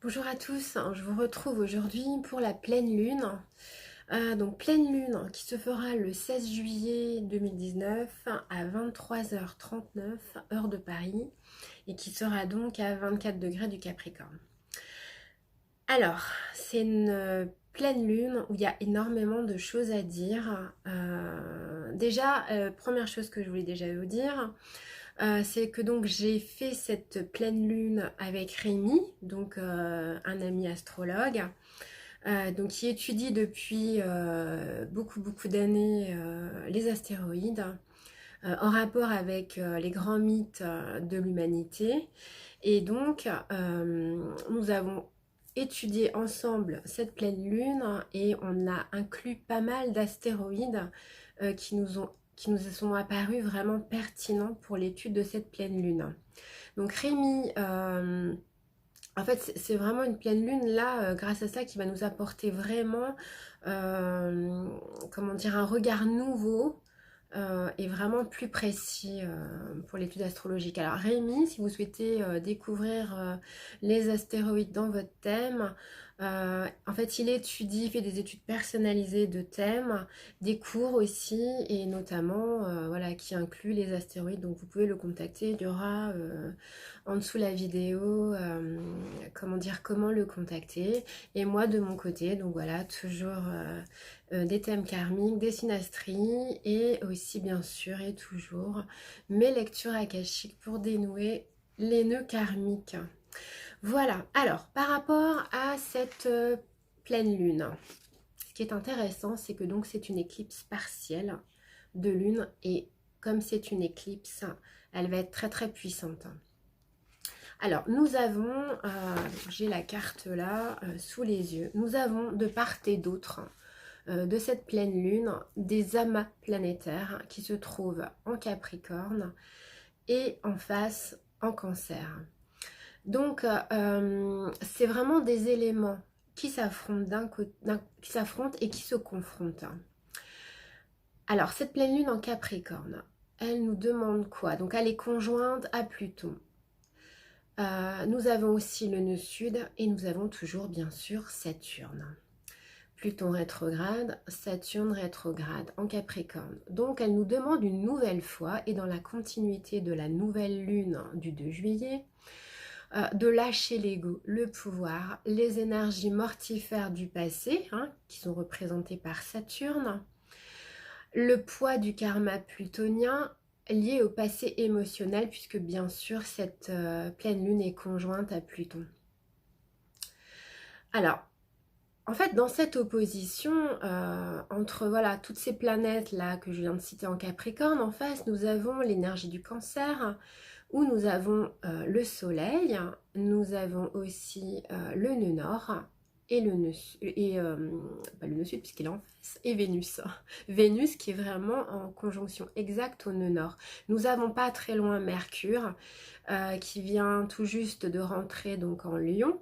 Bonjour à tous, je vous retrouve aujourd'hui pour la pleine lune. Donc pleine lune qui se fera le 16 juillet 2019 à 23h39 heure de Paris et qui sera donc à 24 degrés du Capricorne. Alors, c'est une pleine lune où il y a énormément de choses à dire. Déjà, première chose que je voulais déjà vous dire, c'est que donc j'ai fait cette pleine lune avec Rémi, donc un ami astrologue, donc qui étudie depuis beaucoup d'années les astéroïdes en rapport avec les grands mythes de l'humanité. Et donc nous avons étudié ensemble cette pleine lune et on a inclus pas mal d'astéroïdes qui nous sont apparus vraiment pertinents pour l'étude de cette pleine lune. Donc Rémi, en fait c'est vraiment une pleine lune là, grâce à ça, qui va nous apporter vraiment, comment dire, un regard nouveau et vraiment plus précis pour l'étude astrologique. Alors Rémi, si vous souhaitez découvrir les astéroïdes dans votre thème, en fait il étudie, il fait des études personnalisées de thèmes, des cours aussi, et notamment voilà, qui inclut les astéroïdes. Donc vous pouvez le contacter, il y aura en dessous la vidéo comment dire, comment le contacter. Et moi de mon côté, donc voilà, toujours des thèmes karmiques, des synastries et aussi bien sûr et toujours mes lectures akashiques pour dénouer les nœuds karmiques. Voilà, alors par rapport à cette pleine lune, ce qui est intéressant, c'est que donc c'est une éclipse partielle de lune, et comme c'est une éclipse, elle va être très puissante. Alors nous avons, j'ai la carte là sous les yeux, nous avons de part et d'autre de cette pleine lune des amas planétaires qui se trouvent en Capricorne et en face en Cancer. Donc c'est vraiment des éléments qui s'affrontent et qui se confrontent. Alors cette pleine lune en Capricorne, elle nous demande quoi? Donc elle est conjointe à Pluton. Nous avons aussi le nœud sud et nous avons toujours bien sûr Saturne. Pluton rétrograde, Saturne rétrograde en Capricorne. Donc elle nous demande une nouvelle fois, et dans la continuité de la nouvelle lune du 2 juillet, de lâcher l'ego, le pouvoir, les énergies mortifères du passé, qui sont représentées par Saturne, le poids du karma plutonien lié au passé émotionnel, puisque bien sûr cette pleine lune est conjointe à Pluton. Alors, en fait, dans cette opposition entre voilà, toutes ces planètes là que je viens de citer en Capricorne, en face nous avons l'énergie du Cancer, où nous avons le Soleil, nous avons aussi le nœud Nord et le nœud pas le nœud Sud puisqu'il est en face, et Vénus. Vénus qui est vraiment en conjonction exacte au nœud Nord. Nous n'avons pas très loin Mercure qui vient tout juste de rentrer donc en Lion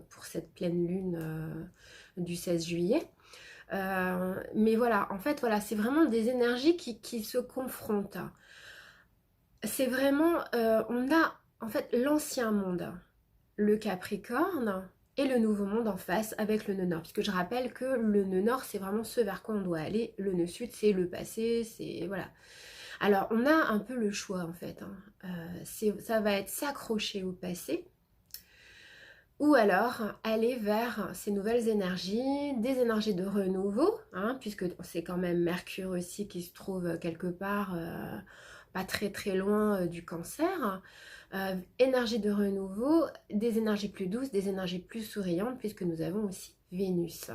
pour cette pleine lune du 16 juillet. Mais voilà, en fait, voilà, c'est vraiment des énergies qui se confrontent. C'est vraiment, on a en fait l'ancien monde, le Capricorne, et le nouveau monde en face avec le nœud nord. Puisque je rappelle que le nœud nord, c'est vraiment ce vers quoi on doit aller. Le nœud sud, c'est le passé, c'est voilà. Alors, on a un peu le choix en fait. Ça va être s'accrocher au passé, ou alors aller vers ces nouvelles énergies, des énergies de renouveau, puisque c'est quand même Mercure aussi qui se trouve quelque part pas très loin du Cancer. Énergie de renouveau, des énergies plus douces, des énergies plus souriantes, puisque nous avons aussi Vénus.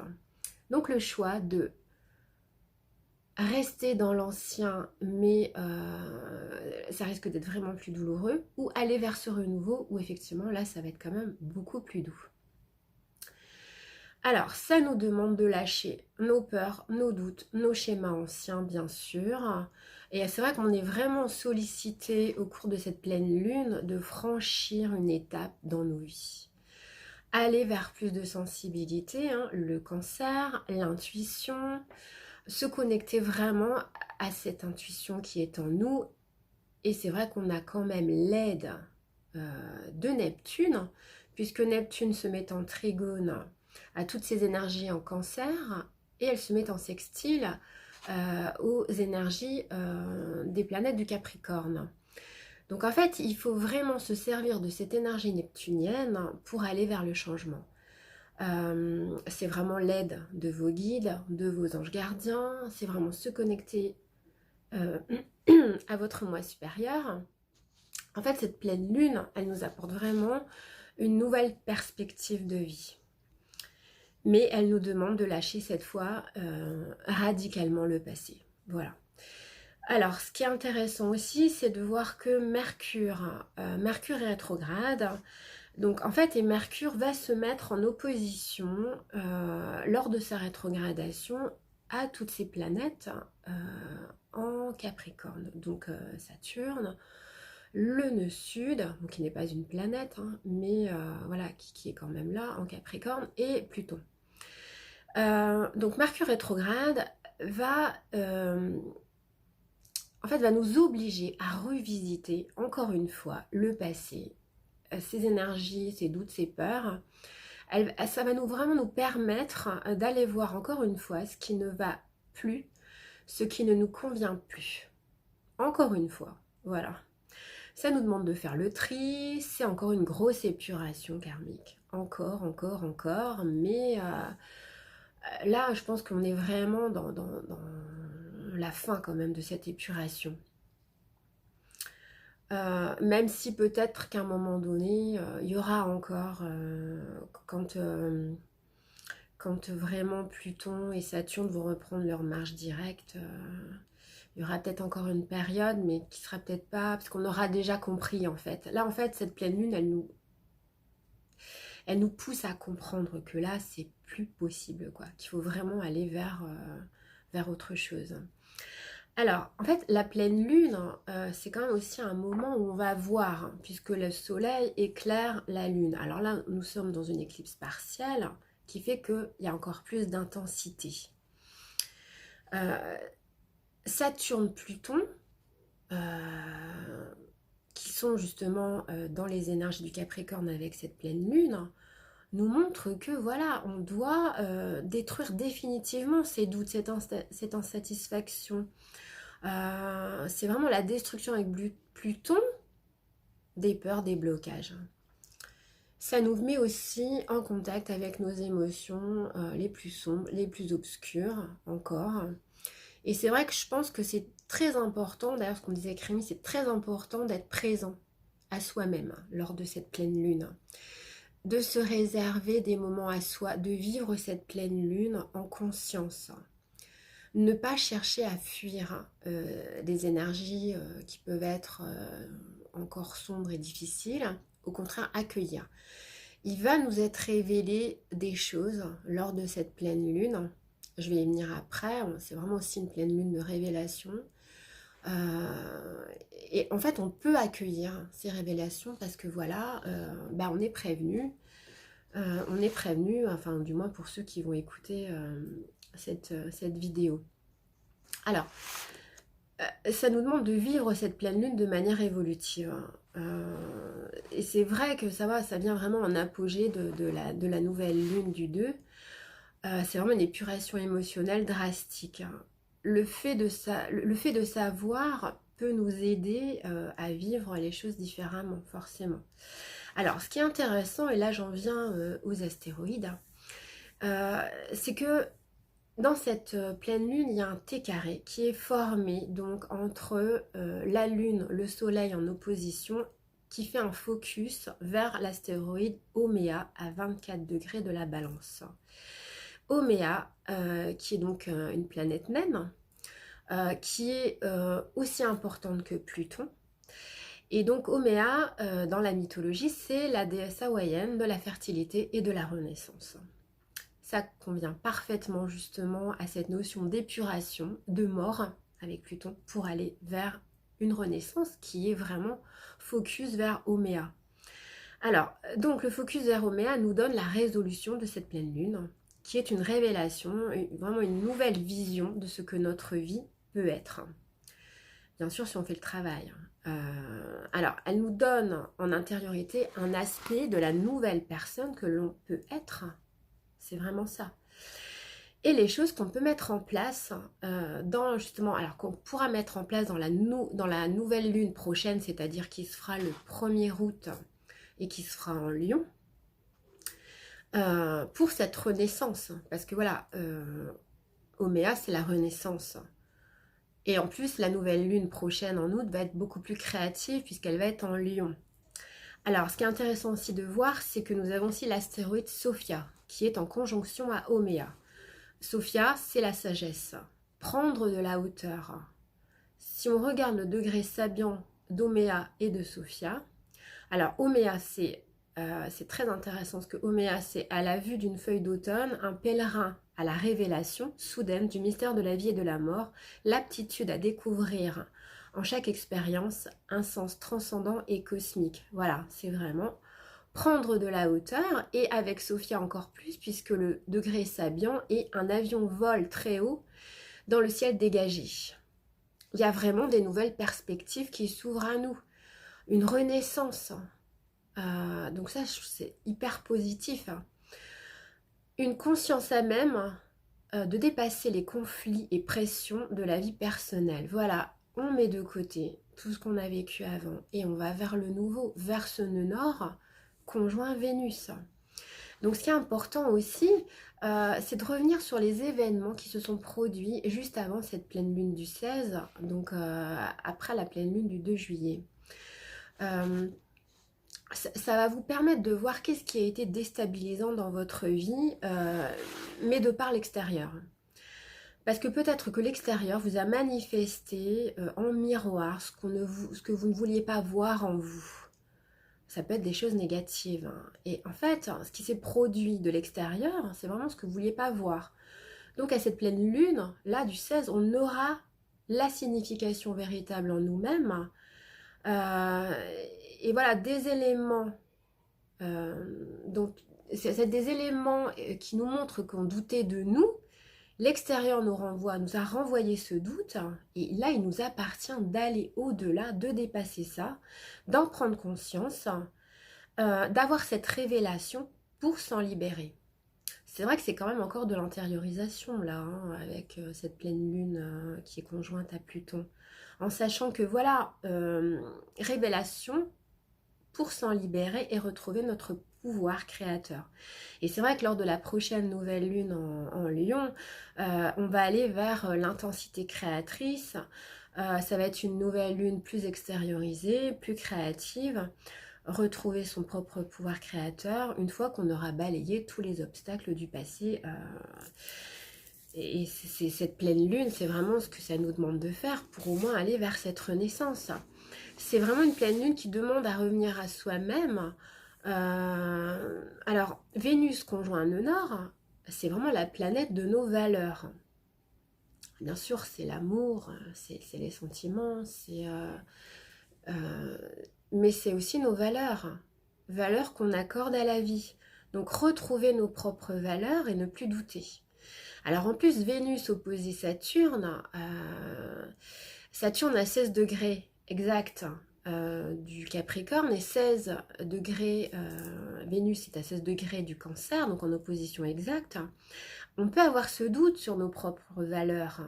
Donc le choix de rester dans l'ancien, mais ça risque d'être vraiment plus douloureux, ou aller vers ce renouveau où effectivement là ça va être quand même beaucoup plus doux. Alors ça nous demande de lâcher nos peurs, nos doutes, nos schémas anciens bien sûr, et c'est vrai qu'on est vraiment sollicité au cours de cette pleine lune de franchir une étape dans nos vies, aller vers plus de sensibilité, le Cancer, l'intuition, se connecter vraiment à cette intuition qui est en nous. Et c'est vrai qu'on a quand même l'aide de Neptune, puisque Neptune se met en trigone à toutes ces énergies en Cancer, et elle se met en sextile aux énergies des planètes du Capricorne. Donc en fait, il faut vraiment se servir de cette énergie neptunienne pour aller vers le changement. C'est vraiment l'aide de vos guides, de vos anges gardiens, c'est vraiment se connecter à votre moi supérieur. En fait, cette pleine lune, elle nous apporte vraiment une nouvelle perspective de vie. Mais elle nous demande de lâcher cette fois radicalement le passé. Voilà. Alors, ce qui est intéressant aussi, c'est de voir que Mercure est rétrograde. Donc, en fait, et Mercure va se mettre en opposition lors de sa rétrogradation à toutes ces planètes en Capricorne. Donc, Saturne, le nœud sud, donc qui n'est pas une planète, hein, mais voilà, qui est quand même là en Capricorne, et Pluton. Donc Mercure rétrograde va, en fait, va nous obliger à revisiter encore une fois le passé, ses énergies, ses doutes, ses peurs. Ça va vraiment nous permettre d'aller voir encore une fois ce qui ne va plus, ce qui ne nous convient plus. Encore une fois, voilà. Ça nous demande de faire le tri, c'est encore une grosse épuration karmique. Encore, mais là, je pense qu'on est vraiment dans la fin quand même de cette épuration. Même si peut-être qu'à un moment donné, il y aura encore, quand vraiment Pluton et Saturne vont reprendre leur marche directe, il y aura peut-être encore une période, mais qui sera peut-être pas, parce qu'on aura déjà compris en fait. Là, en fait, cette pleine lune, elle nous pousse à comprendre que là, c'est plus possible, quoi. Qu'il faut vraiment aller vers autre chose. Alors, en fait, la pleine lune, c'est quand même aussi un moment où on va voir, hein, puisque le soleil éclaire la lune. Alors là, nous sommes dans une éclipse partielle qui fait qu'il y a encore plus d'intensité. Saturne, Pluton, qui sont justement dans les énergies du Capricorne avec cette pleine lune, nous montrent que voilà, on doit détruire définitivement ces doutes, cette insatisfaction. C'est vraiment la destruction avec Pluton des peurs, des blocages. Ça nous met aussi en contact avec nos émotions les plus sombres, les plus obscures encore. Et c'est vrai que je pense que c'est très important, d'ailleurs ce qu'on disait avec Rémi, c'est très important d'être présent à soi-même lors de cette pleine lune. De se réserver des moments à soi, de vivre cette pleine lune en conscience. Ne pas chercher à fuir des énergies qui peuvent être encore sombres et difficiles, au contraire accueillir. Il va nous être révélé des choses lors de cette pleine lune. Je vais y venir après, c'est vraiment aussi une pleine lune de révélation. Et en fait, on peut accueillir ces révélations parce que voilà, on est prévenu. Enfin du moins pour ceux qui vont écouter cette vidéo. Alors, ça nous demande de vivre cette pleine lune de manière évolutive. Et c'est vrai que ça vient vraiment en apogée de la nouvelle lune du 2. C'est vraiment une épuration émotionnelle drastique. Le fait de savoir peut nous aider à vivre les choses différemment, forcément. Alors, ce qui est intéressant, et là j'en viens aux astéroïdes, c'est que dans cette pleine lune, il y a un T carré qui est formé donc entre la lune, le soleil en opposition, qui fait un focus vers l'astéroïde Oméa à 24 degrés de la balance. Oméa, qui est donc une planète naine, qui est aussi importante que Pluton. Et donc Oméa, dans la mythologie, c'est la déesse hawaïenne de la fertilité et de la renaissance. Ça convient parfaitement justement à cette notion d'épuration, de mort avec Pluton, pour aller vers une renaissance qui est vraiment focus vers Oméa. Alors, donc le focus vers Oméa nous donne la résolution de cette pleine lune, qui est une révélation, vraiment une nouvelle vision de ce que notre vie peut être. Bien sûr, si on fait le travail. Alors, elle nous donne en intériorité un aspect de la nouvelle personne que l'on peut être. C'est vraiment ça. Et les choses qu'on peut mettre en place dans justement, alors qu'on pourra mettre en place dans la nouvelle lune prochaine, c'est-à-dire qui se fera le 1er août et qui se fera en Lion, pour cette renaissance. Parce que voilà, Oméa, c'est la renaissance. Et en plus, la nouvelle lune prochaine en août va être beaucoup plus créative puisqu'elle va être en Lion. Alors, ce qui est intéressant aussi de voir, c'est que nous avons aussi l'astéroïde Sophia, qui est en conjonction à Oméa. Sophia, c'est la sagesse, prendre de la hauteur. Si on regarde le degré sabian d'Oméa et de Sophia, alors Oméa, c'est très intéressant parce que Oméa, c'est à la vue d'une feuille d'automne, un pèlerin à la révélation soudaine du mystère de la vie et de la mort, l'aptitude à découvrir en chaque expérience un sens transcendant et cosmique. Voilà, c'est vraiment prendre de la hauteur, et avec Sophia encore plus, puisque le degré sabian est un avion vol très haut dans le ciel dégagé. Il y a vraiment des nouvelles perspectives qui s'ouvrent à nous, une renaissance. Donc ça, c'est hyper positif. Une conscience à même de dépasser les conflits et pressions de la vie personnelle. Voilà, on met de côté tout ce qu'on a vécu avant et on va vers le nouveau, vers ce nœud nord conjoint Vénus. Donc ce qui est important aussi, c'est de revenir sur les événements qui se sont produits juste avant cette pleine lune du 16, donc après la pleine lune du 2 juillet. Ça va vous permettre de voir qu'est-ce qui a été déstabilisant dans votre vie, mais de par l'extérieur. Parce que peut-être que l'extérieur vous a manifesté en miroir ce que vous ne vouliez pas voir en vous. Ça peut être des choses négatives. Et en fait, ce qui s'est produit de l'extérieur, c'est vraiment ce que vous ne vouliez pas voir. Donc à cette pleine lune, là du 16, on aura la signification véritable en nous-mêmes. Et voilà, des éléments. Donc, c'est des éléments qui nous montrent qu'on doutait de nous. L'extérieur nous a renvoyé ce doute, et là il nous appartient d'aller au-delà, de dépasser ça, d'en prendre conscience, d'avoir cette révélation pour s'en libérer. C'est vrai que c'est quand même encore de l'intériorisation là, hein, avec cette pleine lune qui est conjointe à Pluton, en sachant que voilà, révélation pour s'en libérer et retrouver notre pouvoir créateur. Et c'est vrai que lors de la prochaine nouvelle lune en Lion, on va aller vers l'intensité créatrice. Ça va être une nouvelle lune plus extériorisée, plus créative, retrouver son propre pouvoir créateur une fois qu'on aura balayé tous les obstacles du passé. Et cette pleine lune, c'est vraiment ce que ça nous demande de faire pour au moins aller vers cette renaissance. C'est vraiment une pleine lune qui demande à revenir à soi-même. Alors, Vénus conjoint nœud nord, c'est vraiment la planète de nos valeurs. Bien sûr, c'est l'amour, c'est les sentiments, mais c'est aussi nos valeurs. Valeurs qu'on accorde à la vie. Donc, retrouver nos propres valeurs et ne plus douter. Alors, en plus, Vénus opposée Saturne, Saturne à 16 degrés exact du Capricorne et 16 degrés, Vénus est à 16 degrés du Cancer, donc en opposition exacte. On peut avoir ce doute sur nos propres valeurs,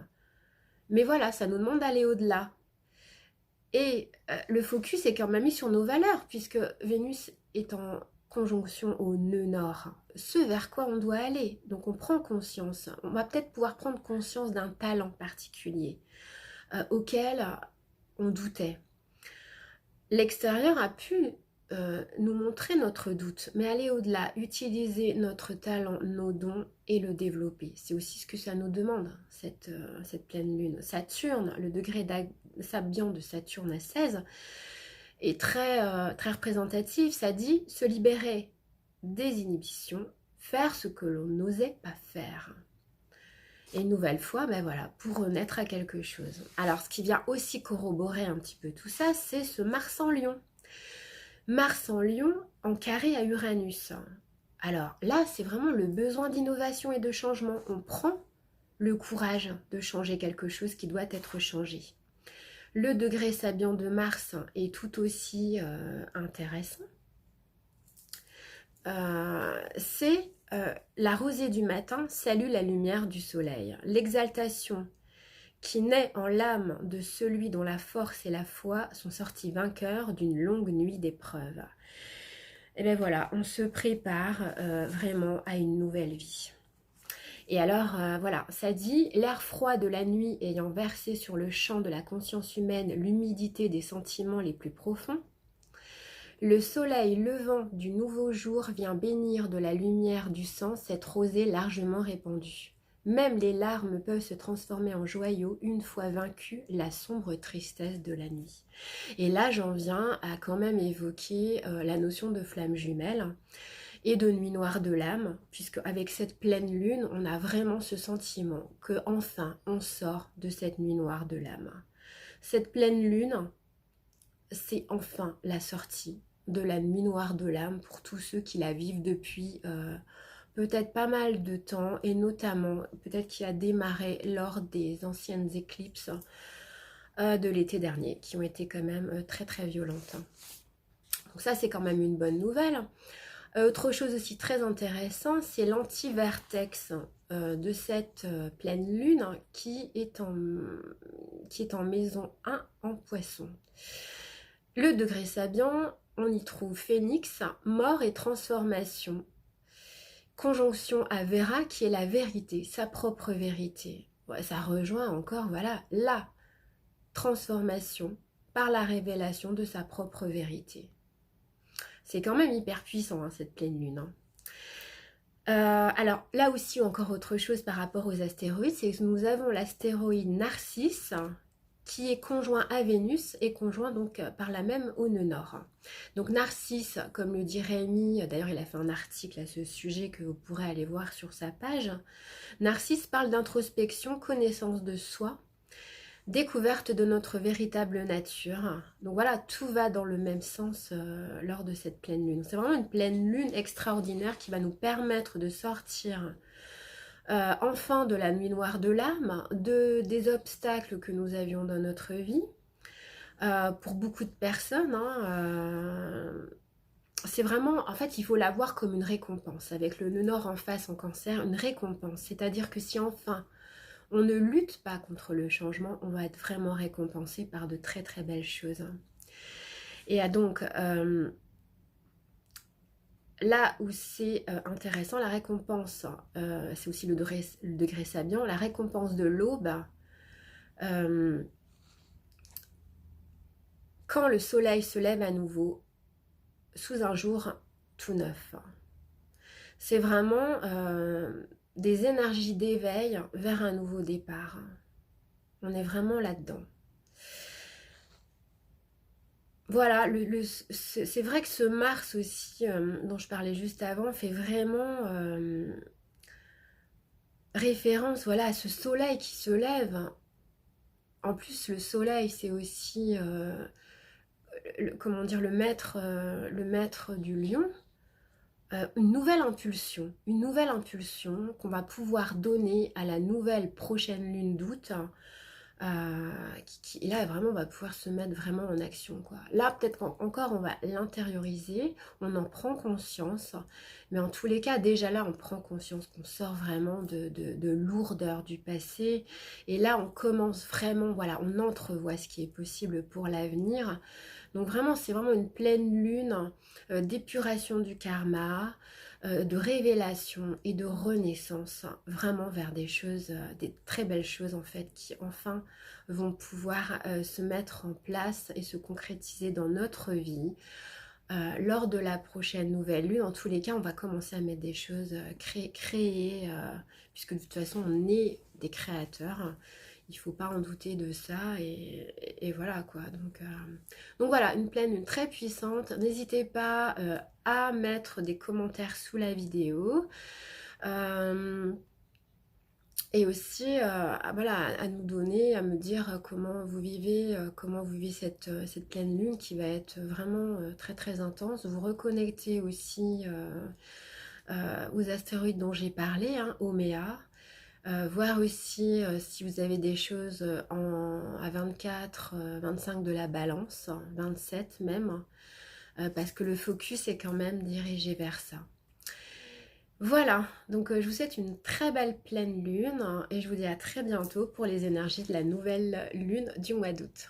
mais voilà, ça nous demande d'aller au-delà. Et le focus est quand même mis sur nos valeurs, puisque Vénus est en conjonction au nœud nord, ce vers quoi on doit aller. Donc on prend conscience, on va peut-être pouvoir prendre conscience d'un talent particulier auquel on doutait. L'extérieur a pu nous montrer notre doute, mais aller au-delà, utiliser notre talent, nos dons et le développer. C'est aussi ce que ça nous demande, cette pleine lune. Saturne, le degré sabian de Saturne à 16 est très représentatif. Ça dit se libérer des inhibitions, faire ce que l'on n'osait pas faire. Et une nouvelle fois, ben voilà, pour renaître à quelque chose. Alors, ce qui vient aussi corroborer un petit peu tout ça, c'est ce Mars en Lion. Mars en Lion en carré à Uranus. Alors là, c'est vraiment le besoin d'innovation et de changement. On prend le courage de changer quelque chose qui doit être changé. Le degré Sabian de Mars est tout aussi intéressant. C'est la rosée du matin salue la lumière du soleil. L'exaltation qui naît en l'âme de celui dont la force et la foi sont sortis vainqueurs d'une longue nuit d'épreuves. Et bien voilà, on se prépare vraiment à une nouvelle vie. Et alors, voilà, ça dit « L'air froid de la nuit ayant versé sur le champ de la conscience humaine l'humidité des sentiments les plus profonds, le soleil levant du nouveau jour vient bénir de la lumière du sang cette rosée largement répandue. Même les larmes peuvent se transformer en joyaux une fois vaincue la sombre tristesse de la nuit. » Et là, j'en viens à quand même évoquer la notion de flamme jumelle et de nuit noire de l'âme, puisque avec cette pleine lune, on a vraiment ce sentiment que enfin on sort de cette nuit noire de l'âme. Cette pleine lune, c'est enfin la sortie de la nuit noire de l'âme pour tous ceux qui la vivent depuis peut-être pas mal de temps, et notamment peut-être qui a démarré lors des anciennes éclipses de l'été dernier, qui ont été quand même très très violentes. Donc ça, c'est quand même une bonne nouvelle. Autre chose aussi très intéressante, c'est l'antivertex de cette pleine lune qui est en maison 1 en poisson. Le degré Sabian, on y trouve Phénix, mort et transformation. Conjonction à Vera qui est la vérité, sa propre vérité. Ouais, ça rejoint encore, voilà, la transformation par la révélation de sa propre vérité. C'est quand même hyper puissant, hein, cette pleine lune. Hein. Alors là aussi, encore autre chose par rapport aux astéroïdes, c'est que nous avons l'astéroïde Narcisse qui est conjoint à Vénus et conjoint donc par la même au nœud nord. Donc Narcisse, comme le dit Rémi, d'ailleurs il a fait un article à ce sujet que vous pourrez aller voir sur sa page, Narcisse parle d'introspection, connaissance de soi, découverte de notre véritable nature. Donc voilà, tout va dans le même sens lors de cette pleine lune. C'est vraiment une pleine lune extraordinaire qui va nous permettre de sortir enfin de la nuit noire de l'âme, des obstacles que nous avions dans notre vie. Pour beaucoup de personnes, hein, c'est vraiment, en fait, il faut la voir comme une récompense. Avec le nœud nord en face en cancer, une récompense. C'est-à-dire que si enfin on ne lutte pas contre le changement, on va être vraiment récompensé par de très très belles choses. Et donc, là où c'est intéressant, la récompense, c'est aussi le degré Sabian, la récompense de l'aube, quand le soleil se lève à nouveau, sous un jour tout neuf. C'est vraiment des énergies d'éveil vers un nouveau départ. On est vraiment là-dedans. Voilà, c'est vrai que ce Mars aussi, dont je parlais juste avant, fait vraiment référence, voilà, à ce soleil qui se lève. En plus, le soleil, c'est aussi, comment dire, le maître du lion. Une nouvelle impulsion qu'on va pouvoir donner à la nouvelle prochaine lune d'août. Qui là vraiment va pouvoir se mettre vraiment en action quoi. Là peut-être qu'encore on va l'intérioriser, on en prend conscience, mais en tous les cas déjà là on prend conscience qu'on sort vraiment de lourdeur du passé, et là on commence vraiment, voilà, on entrevoit ce qui est possible pour l'avenir. Donc vraiment c'est vraiment une pleine lune d'épuration du karma, de révélation et de renaissance, vraiment vers des choses, des très belles choses en fait, qui enfin vont pouvoir se mettre en place et se concrétiser dans notre vie. Lors de la prochaine nouvelle lune, en tous les cas, on va commencer à mettre des choses créées, puisque de toute façon, on est des créateurs. Il ne faut pas en douter de ça, et voilà quoi. Donc voilà, une pleine lune très puissante. N'hésitez pas à mettre des commentaires sous la vidéo. Et aussi voilà, à nous donner, à me dire comment vous vivez cette pleine lune qui va être vraiment très très intense. Vous reconnectez aussi aux astéroïdes dont j'ai parlé, hein, Oméa. Voir aussi si vous avez des choses à 24, 25 de la balance, 27 même, parce que le focus est quand même dirigé vers ça. Voilà, donc je vous souhaite une très belle pleine lune et je vous dis à très bientôt pour les énergies de la nouvelle lune du mois d'août.